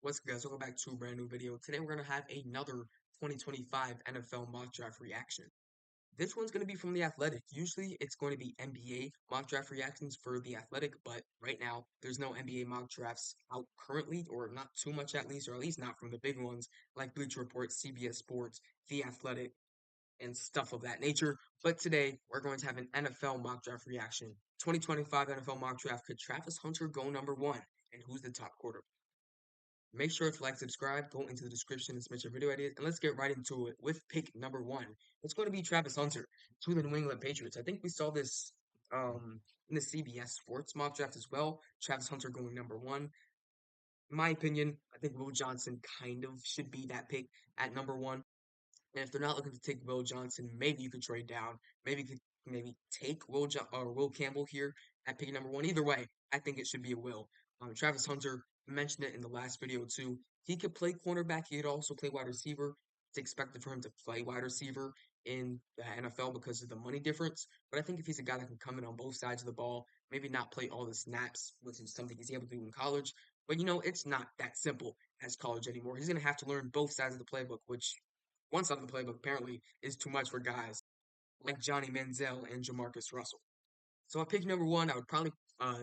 What's good, guys? Welcome back to a brand new video. Today we're going to have another 2025 NFL mock draft reaction. This one's going to be from The Athletic. Usually it's going to be NBA mock draft reactions for The Athletic, but right now there's no NBA mock drafts out currently, or not too much at least, or at least not from the big ones like Bleacher Report, CBS Sports, The Athletic, and stuff of that nature. But today we're going to have an NFL mock draft reaction. 2025 NFL mock draft. Could Travis Hunter go number one? And who's the top quarterback? Make sure to like, subscribe, go into the description and submit your video ideas, and let's get right into it with pick number one. It's going to be Travis Hunter to the New England Patriots. I think we saw this in the CBS Sports mock draft as well. Travis Hunter going number one. In my opinion, I think Will Johnson kind of should be that pick at number one. And if they're not looking to take Will Johnson, maybe you could trade down. Maybe you could maybe take Will Campbell here at pick number one. Either way, I think it should be a Will. Travis Hunter mentioned it in the last video too. He could play cornerback. He could also play wide receiver. It's expected for him to play wide receiver in the NFL because of the money difference. But I think if he's a guy that can come in on both sides of the ball, maybe not play all the snaps, which is something he's able to do in college. But it's not that simple as college anymore. He's going to have to learn both sides of the playbook, which one side of the playbook apparently is too much for guys like Johnny Manziel and Jamarcus Russell. So at pick number one, I would probably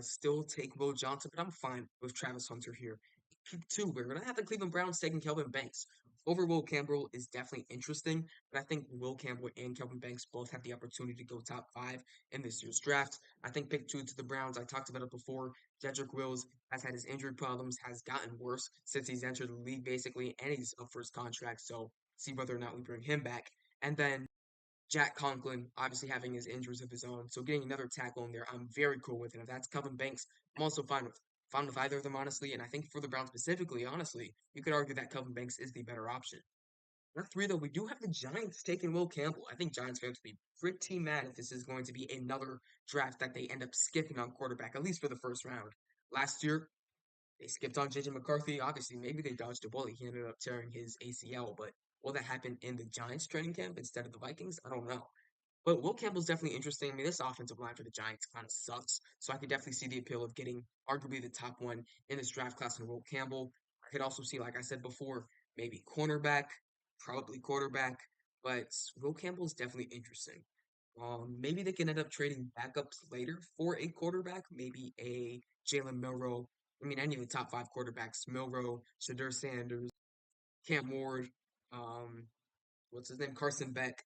still take Will Johnson, but I'm fine with Travis Hunter here. Pick two, we're going to have the Cleveland Browns taking Kelvin Banks. Over Will Campbell is definitely interesting, but I think Will Campbell and Kelvin Banks both have the opportunity to go top five in this year's draft. I think pick two to the Browns, I talked about it before. Jedrick Wills has had his injury problems, has gotten worse since he's entered the league basically, and he's up for his contract, so see whether or not we bring him back. And then Jack Conklin obviously having his injuries of his own. So getting another tackle in there, I'm very cool with. And if that's Kelvin Banks, I'm also fine with. Fine with either of them, honestly. And I think for the Browns specifically, honestly, you could argue that Kelvin Banks is the better option. At three, though, we do have the Giants taking Will Campbell. I think Giants fans would be pretty mad if this is going to be another draft that they end up skipping on quarterback, at least for the first round. Last year, they skipped on JJ McCarthy. Obviously, maybe they dodged a bullet. He ended up tearing his ACL, but will that happen in the Giants training camp instead of the Vikings? I don't know. But Will Campbell's definitely interesting. I mean, this offensive line for the Giants kind of sucks. So I could definitely see the appeal of getting arguably the top one in this draft class in Will Campbell. I could also see, like I said before, maybe cornerback, probably quarterback. But Will Campbell's definitely interesting. Maybe they can end up trading backups later for a quarterback, maybe a Jalen Milrow. I mean, any of the top five quarterbacks, Milrow, Shadur Sanders, Cam Ward, um, what's his name, Carson Beck,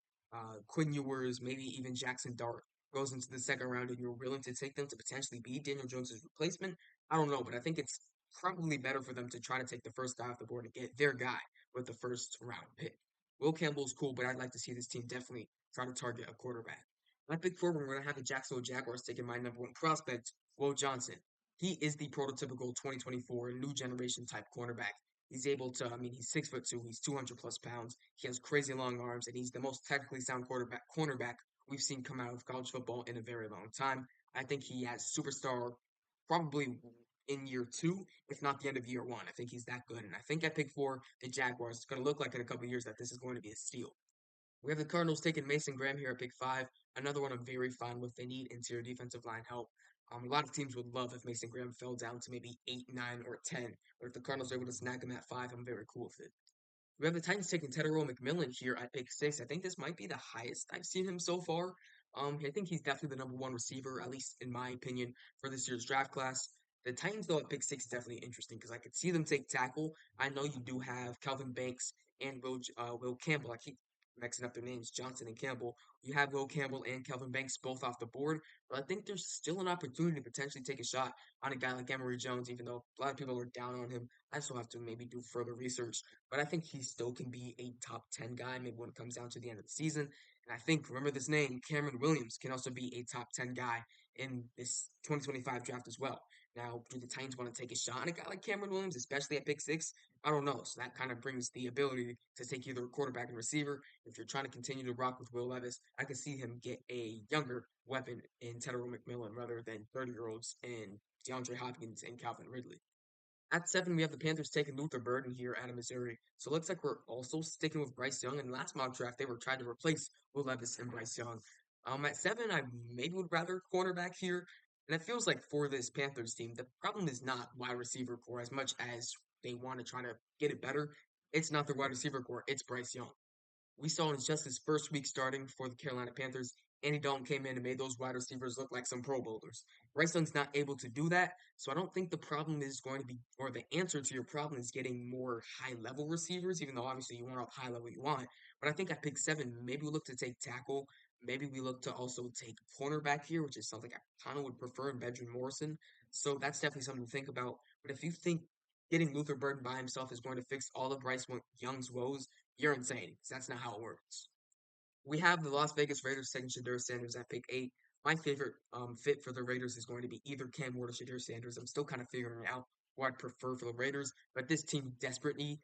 Quinn Ewers, maybe even Jackson Dart goes into the second round and you're willing to take them to potentially be Daniel Jones's replacement. I don't know, but I think it's probably better for them to try to take the first guy off the board and get their guy with the first round pick. Will Campbell's cool, but I'd like to see this team definitely try to target a quarterback. My pick four, we're going to have the Jacksonville Jaguars taking my number one prospect, Will Johnson. He is the prototypical 2024 new generation type cornerback. He's able to, I mean, he's 6'2", he's 200 plus pounds. He has crazy long arms, and he's the most technically sound cornerback we've seen come out of college football in a very long time. I think he has superstar probably in year two, if not the end of year one. I think he's that good. And I think at pick four, the Jaguars, it's going to look like in a couple years that this is going to be a steal. We have the Cardinals taking Mason Graham here at pick five. Another one I'm very fine with. They need interior defensive line help. A lot of teams would love if Mason Graham fell down to maybe 8, 9, or 10. But if the Cardinals are able to snag him at 5, I'm very cool with it. We have the Titans taking Tedero McMillan here at pick 6. I think this might be the highest I've seen him so far. I think he's definitely the number one receiver, at least in my opinion, for this year's draft class. The Titans, though, at pick 6 is definitely interesting because I could see them take tackle. I know you do have Calvin Banks and Will Campbell. I keep mixing up their names, Johnson and Campbell. You have Will Campbell and Calvin Banks both off the board, but I think there's still an opportunity to potentially take a shot on a guy like Emory Jones, even though a lot of people are down on him. I still have to maybe do further research, but I think he still can be a top 10 guy maybe when it comes down to the end of the season. And I think, remember this name, Cameron Williams can also be a top 10 guy in this 2025 draft as well. Now, do the Titans want to take a shot on a guy like Cameron Williams, especially at pick 6? I don't know. So that kind of brings the ability to take either a quarterback and receiver. If you're trying to continue to rock with Will Levis, I can see him get a younger weapon in Tedero McMillan rather than 30-year-olds in DeAndre Hopkins and Calvin Ridley. At 7, we have the Panthers taking Luther Burden here out of Missouri. So it looks like we're also sticking with Bryce Young. In the last mock draft, they were trying to replace Will Levis and Bryce Young. At 7, I maybe would rather cornerback here. And it feels like for this Panthers team, the problem is not wide receiver core as much as they want to try to get it better, it's not the wide receiver core, it's Bryce Young. We saw in just his first week starting for the Carolina Panthers, Andy Dalton came in and made those wide receivers look like some Pro Bowlers. Bryce Young's not able to do that, so I don't think the problem is going to be, or the answer to your problem is getting more high level receivers, even though obviously you want all high level you want. But I think at pick 7, maybe we look to take tackle. Maybe we look to also take cornerback here, which is something I kind of would prefer in Benjamin Morrison. So that's definitely something to think about. But if you think getting Luther Burden by himself is going to fix all of Young's woes, you're insane. 'Cause that's not how it works. We have the Las Vegas Raiders taking Shadur Sanders at pick 8. My favorite fit for the Raiders is going to be either Cam Ward or Shadur Sanders. I'm still kind of figuring out who I'd prefer for the Raiders, but this team desperately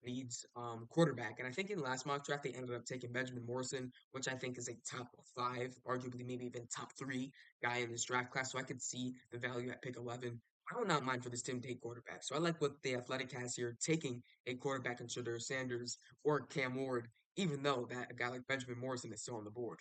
needs quarterback. And I think in the last mock draft they ended up taking Benjamin Morrison, which I think is a top 5, arguably maybe even top 3 guy in this draft class. So I could see the value at pick 11. I would not mind for this team to take quarterback. So I like what the Athletic has here, taking a quarterback in Shadur Sanders or Cam Ward, even though that a guy like Benjamin Morrison is still on the board.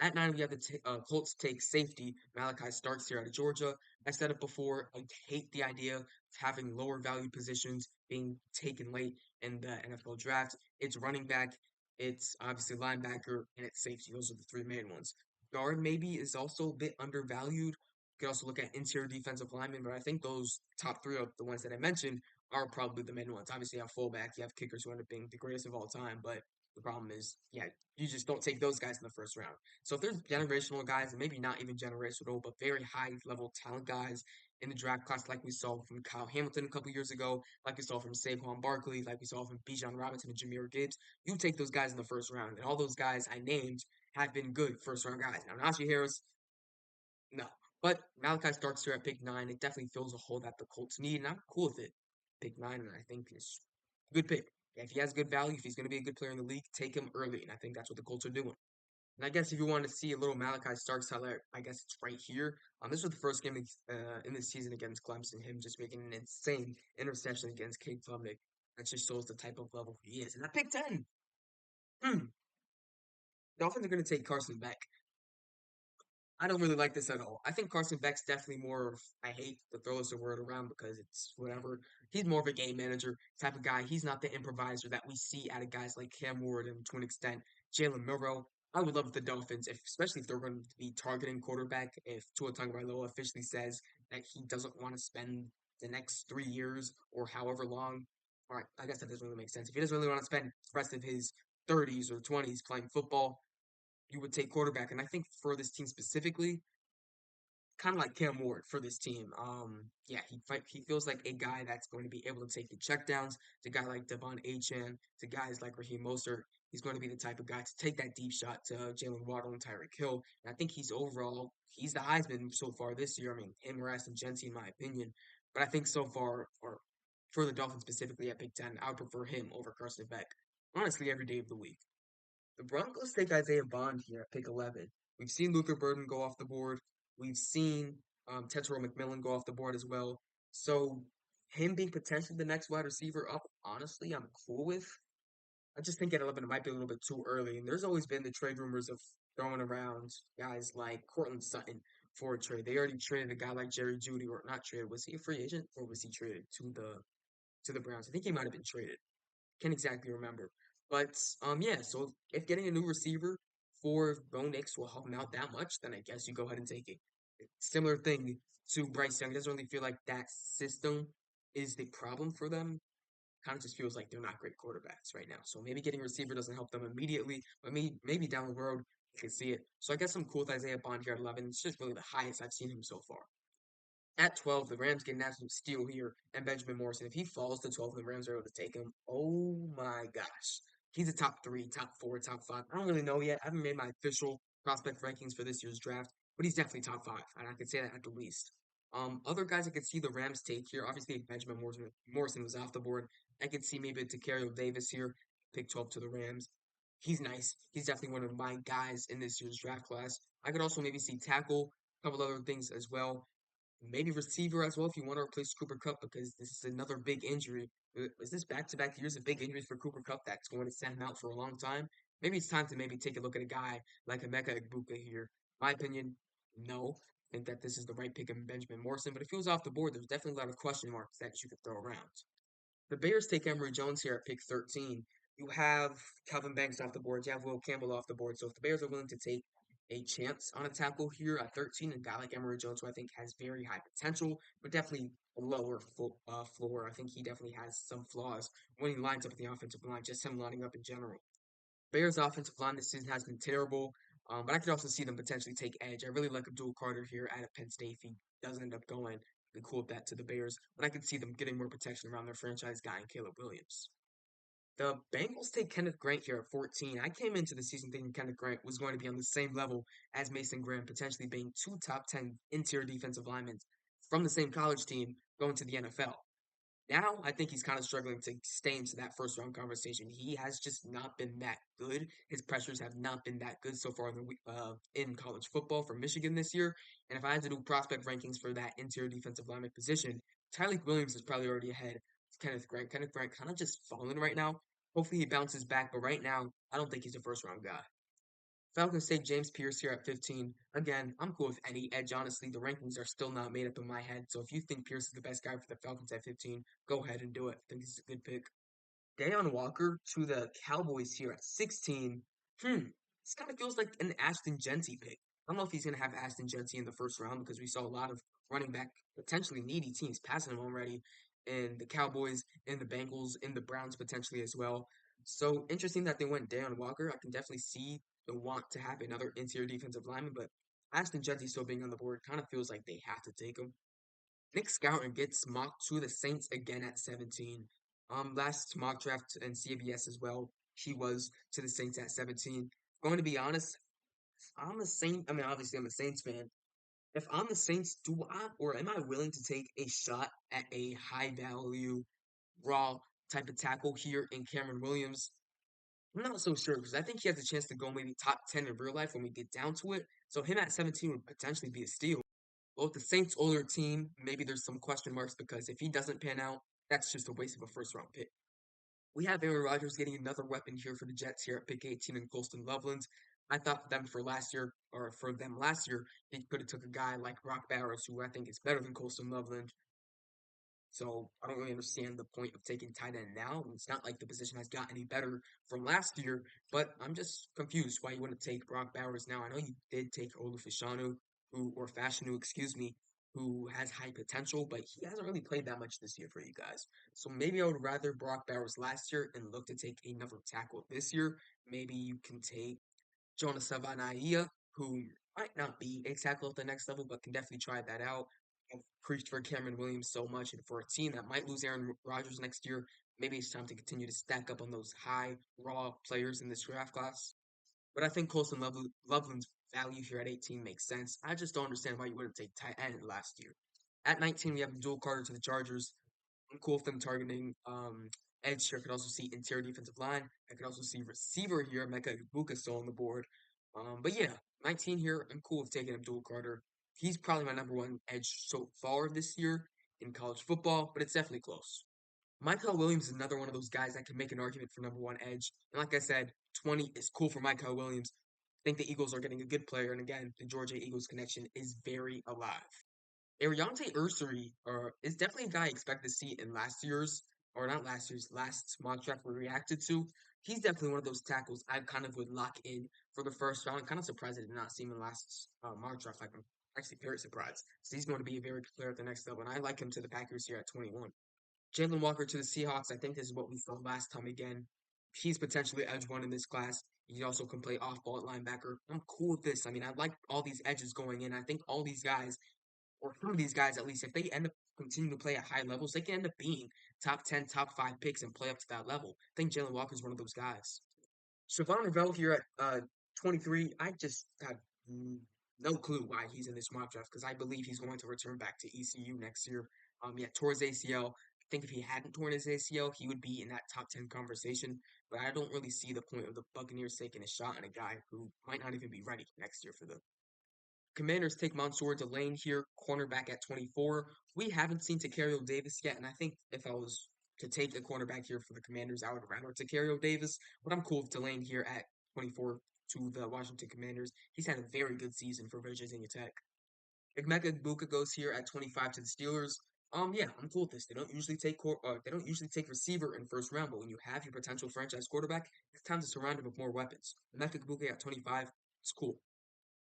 At 9, we have the Colts take safety Malachi Starks here out of Georgia. I said it before, I hate the idea of having lower value positions being taken late in the NFL draft. It's running back, it's obviously linebacker, and it's safety. Those are the 3 main ones. Guard maybe is also a bit undervalued. You can also look at interior defensive linemen, but I think those top 3 of the ones that I mentioned are probably the main ones. Obviously, you have fullback, you have kickers who end up being the greatest of all time, but the problem is, yeah, you just don't take those guys in the first round. So if there's generational guys, and maybe not even generational, but very high level talent guys in the draft class, like we saw from Kyle Hamilton a couple years ago, like we saw from Saquon Barkley, like we saw from Bijan Robinson and Jameer Gibbs, you take those guys in the first round. And all those guys I named have been good first round guys. Now, Najee Harris, no. But Malachi Starks here at pick 9, it definitely fills a hole that the Colts need, and I'm cool with it. Pick 9, and I think is a good pick. If he has good value, if he's going to be a good player in the league, take him early, and I think that's what the Colts are doing. And I guess if you want to see a little Malachi Starks highlight, I guess it's right here. This was the first game in this season against Clemson. Him just making an insane interception against Kate Klubnik. That just shows the type of level he is. And at pick 10, hmm, Dolphins are going to take Carson Beck. I don't really like this at all. I think Carson Beck's definitely more of, I hate to throw this word around because it's whatever. He's more of a game manager type of guy. He's not the improviser that we see out of guys like Cam Ward and to an extent Jalen Milrow. I would love if the Dolphins, especially if they're going to be targeting quarterback, if Tua Tagovailoa officially says that he doesn't want to spend the next 3 years or however long. All right, I guess that doesn't really make sense. If he doesn't really want to spend the rest of his 30s or 20s playing football, you would take quarterback. And I think for this team specifically, kind of like Cam Ward for this team. Yeah, he feels like a guy that's going to be able to take the checkdowns. To a guy like Devon Achane, to guys like Raheem Mostert, he's going to be the type of guy to take that deep shot to Jalen Waddle and Tyreek Hill. And I think he's the Heisman so far this year. I mean, him or Aston Genty, in my opinion. But I think so far, or for the Dolphins specifically at Big Ten, I would prefer him over Carson Beck. Honestly, every day of the week. The Broncos take Isaiah Bond here at pick 11. We've seen Luther Burden go off the board. We've seen Tetero McMillan go off the board as well. So him being potentially the next wide receiver up, honestly, I'm cool with. I just think at 11 it might be a little bit too early. And there's always been the trade rumors of throwing around guys like Cortland Sutton for a trade. They already traded a guy like Jerry Judy, or not traded. Was he a free agent or was he traded to the Browns? I think he might have been traded. Can't exactly remember. But yeah, so if getting a new receiver for Bo Nix will help him out that much, then I guess you go ahead and take it. Similar thing to Bryce Young. It doesn't really feel like that system is the problem for them. Kind of just feels like they're not great quarterbacks right now. So maybe getting a receiver doesn't help them immediately, but maybe down the road you can see it. So I guess I'm cool with Isaiah Bond here at 11. It's just really the highest I've seen him so far. At 12, the Rams get an absolute steal here, and Benjamin Morrison. If he falls to 12 and the Rams are able to take him, oh my gosh. He's a top 3, top 4, top 5. I don't really know yet. I haven't made my official prospect rankings for this year's draft, but he's definitely top 5, and I could say that at the least. Other guys I could see the Rams take here, obviously Benjamin Morrison was off the board. I could see maybe Tacario Davis here, pick 12 to the Rams. He's nice. He's definitely one of my guys in this year's draft class. I could also maybe see tackle, a couple other things as well. Maybe receiver as well if you want to replace Cooper Cup because this is another big injury. Is this back-to-back years of big injuries for Cooper Cup that's going to send him out for a long time? Maybe it's time to maybe take a look at a guy like Emeka Egbuka here. My opinion, no. think that this is the right pick of Benjamin Morrison, but if he was off the board, there's definitely a lot of question marks that you could throw around. The Bears take Emory Jones here at pick 13. You have Calvin Banks off the board. You have Will Campbell off the board. So if the Bears are willing to take a chance on a tackle here at 13, a guy like Emory Jones, who I think has very high potential, but definitely a lower floor. I think he definitely has some flaws when he lines up with the offensive line, just him lining up in general. Bears offensive line this season has been terrible, but I could also see them potentially take edge. I really like Abdul Carter here at Penn State if he does end up going. Be cool with that to the Bears, but I could see them getting more protection around their franchise guy and Caleb Williams. The Bengals take Kenneth Grant here at 14. I came into the season thinking Kenneth Grant was going to be on the same level as Mason Graham, potentially being two top 10 interior defensive linemen from the same college team going to the NFL. Now, I think he's kind of struggling to stay into that first round conversation. He has just not been that good. His pressures have not been that good so far in college football for Michigan this year. And if I had to do prospect rankings for that interior defensive lineman position, Tyleek Williams is probably already ahead of Kenneth Grant. Kenneth Grant kind of just falling right now. Hopefully he bounces back, but right now, I don't think he's a first round guy. Falcons take James Pierce here at 15. Again, I'm cool with any edge. Honestly, the rankings are still not made up in my head. So if you think Pierce is the best guy for the Falcons at 15, go ahead and do it. I think this is a good pick. Deion Walker to the Cowboys here at 16. This kind of feels like an Ashton Genty pick. I don't know if he's going to have Ashton Genty in the first round because we saw a lot of running back, potentially needy teams passing him already in the Cowboys, in the Bengals, in the Browns potentially as well. So interesting that they went Deion Walker. I can definitely see the want to have another interior defensive lineman, but Ashton Genty still being on the board kind of feels like they have to take him. Nick Scouton gets mocked to the Saints again at 17. Last mock draft and CBS as well, he was to the Saints at 17. Going to be honest, I'm a Saint. I mean, obviously, I'm a Saints fan. If I'm the Saints, do I or am I willing to take a shot at a high value, raw type of tackle here in Cameron Williams? I'm not so sure because I think he has a chance to go maybe top 10 in real life when we get down to it. So him at 17 would potentially be a steal. Well, with the Saints' older team, maybe there's some question marks because if he doesn't pan out, that's just a waste of a first round pick. We have Aaron Rodgers getting another weapon here for the Jets here at pick 18 in Colston Loveland. I thought for them last year, they could have took a guy like Brock Bowers, who I think is better than Colston Loveland. So I don't really understand the point of taking tight end now. It's not like the position has got any better from last year, but I'm just confused why you wouldn't take Brock Bowers now. I know you did take Olufashanu, excuse me, who has high potential, but he hasn't really played that much this year for you guys. So maybe I would rather Brock Bowers last year and look to take another tackle this year. Maybe you can take Jonas Savanaia, who might not be a tackle at the next level, but can definitely try that out. I've preached for Cameron Williams so much, and for a team that might lose Aaron Rodgers next year, maybe it's time to continue to stack up on those high, raw players in this draft class. But I think Loveland's value here at 18 makes sense. I just don't understand why you wouldn't take tight end last year. At 19, we have Abdul Carter to the Chargers. I'm cool with them targeting edge here. I could also see interior defensive line. I could also see receiver here. Mecca Ibuka still on the board. But yeah, 19 here. I'm cool with taking Abdul Carter. He's probably my number one edge so far this year in college football, but it's definitely close. Michael Williams is another one of those guys that can make an argument for number one edge. And like I said, 20 is cool for Michael Williams. I think the Eagles are getting a good player. And again, the Georgia Eagles connection is very alive. Ariante Ursary is definitely a guy I expect to see in last mock draft we reacted to. He's definitely one of those tackles I kind of would lock in for the first round. I'm kind of surprised I did not see him in last mock draft. Like, I'm actually very surprised. So he's going to be a very good player at the next level, and I like him to the Packers here at 21. Jalen Walker to the Seahawks. I think this is what we saw last time again. He's potentially edge one in this class. He also can play off ball at linebacker. I'm cool with this. I mean, I like all these edges going in. I think all these guys or some of these guys at least, if they end up continuing to play at high levels, they can end up being top 10, top 5 picks and play up to that level. I think Jalen Walker is one of those guys. Siobhan Ravel here at 23, I just have no clue why he's in this mock draft because I believe he's going to return back to ECU next year. Yeah, tore his ACL. I think if he hadn't torn his ACL, he would be in that top 10 conversation. But I don't really see the point of the Buccaneers taking a shot on a guy who might not even be ready next year for them. Commanders take Mansour Delane here, cornerback at 24. We haven't seen Tacario Davis yet, and I think if I was to take a cornerback here for the Commanders, I would rather Tacario Davis, but I'm cool with Delane here at 24 to the Washington Commanders. He's had a very good season for Virginia Tech. Emeka Egbuka goes here at 25 to the Steelers. Yeah, I'm cool with this. They don't usually take receiver in first round, but when you have your potential franchise quarterback, it's time to surround him with more weapons. Emeka Egbuka at 25, it's cool.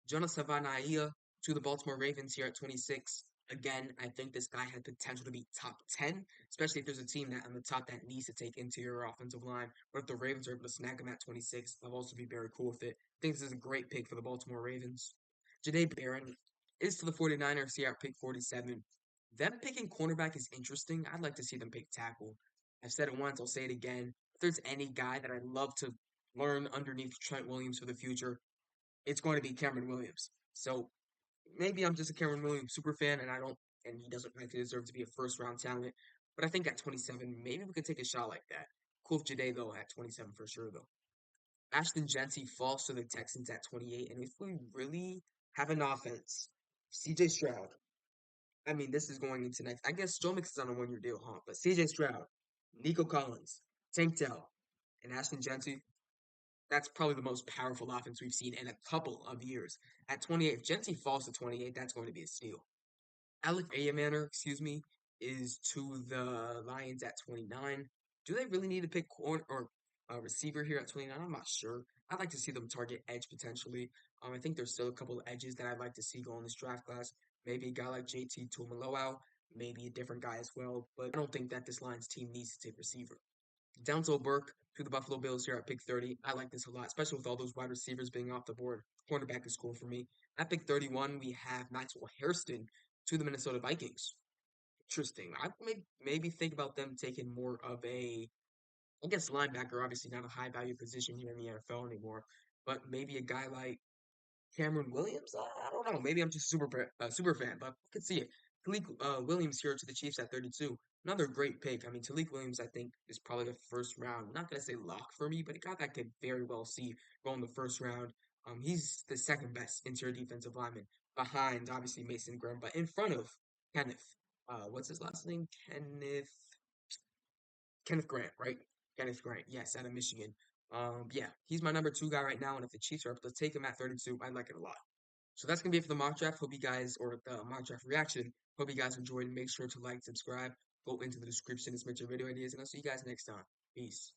Jonah Savanaia to the Baltimore Ravens here at 26. Again, I think this guy has potential to be top 10, especially if there's a team that on the top that needs to take interior offensive line. But if the Ravens are able to snag him at 26, I'll also be very cool with it. I think this is a great pick for the Baltimore Ravens. Janae Barron is to the 49ers here at pick 47. Them picking cornerback is interesting. I'd like to see them pick tackle. I've said it once, I'll say it again. If there's any guy that I'd love to learn underneath Trent Williams for the future, it's going to be Cameron Williams. So maybe I'm just a Cameron Williams super fan, and he doesn't really deserve to be a first round talent. But I think at 27, maybe we could take a shot like that. Cool Jade though at 27 for sure though. Ashton Genty falls to the Texans at 28, and if we really have an offense, CJ Stroud. I mean, this is going into next. I guess Joe Mix is on a 1 year deal, huh? But CJ Stroud, Nico Collins, Tank Dell, and Ashton Genty, that's probably the most powerful offense we've seen in a couple of years. At 28, if Genty falls to 28, that's going to be a steal. Alec Ayamaner, excuse me, is to the Lions at 29. Do they really need to pick corner or a receiver here at 29? I'm not sure. I'd like to see them target edge potentially. I think there's still a couple of edges that I'd like to see go in this draft class. Maybe a guy like JT Tuimoloau, maybe a different guy as well. But I don't think that this Lions team needs to take receiver. Denzel Burke to the Buffalo Bills here at pick 30. I like this a lot, especially with all those wide receivers being off the board. Cornerback is cool for me. At pick 31, we have Maxwell Hairston to the Minnesota Vikings. Interesting. I maybe think about them taking more of a, I guess, linebacker, obviously not a high value position here in the NFL anymore, but maybe a guy like Cameron Williams? I don't know. Maybe I'm just super fan, but I could see it. Talik Williams here to the Chiefs at 32. Another great pick. I mean, Talik Williams, I think, is probably the first round. Not gonna say lock for me, but a guy that I could very well see go in the first round. He's the second best interior defensive lineman behind obviously Mason Graham, but in front of Kenneth. What's his last name? Kenneth Grant, right? Kenneth Grant, yes, out of Michigan. Yeah, he's my number 2 guy right now, and if the Chiefs are able to take him at 32, I like it a lot. So that's gonna be it for the mock draft. Hope you guys, or the mock draft reaction. Hope you guys enjoyed. Make sure to like, subscribe, go into the description to submit your video ideas, and I'll see you guys next time. Peace.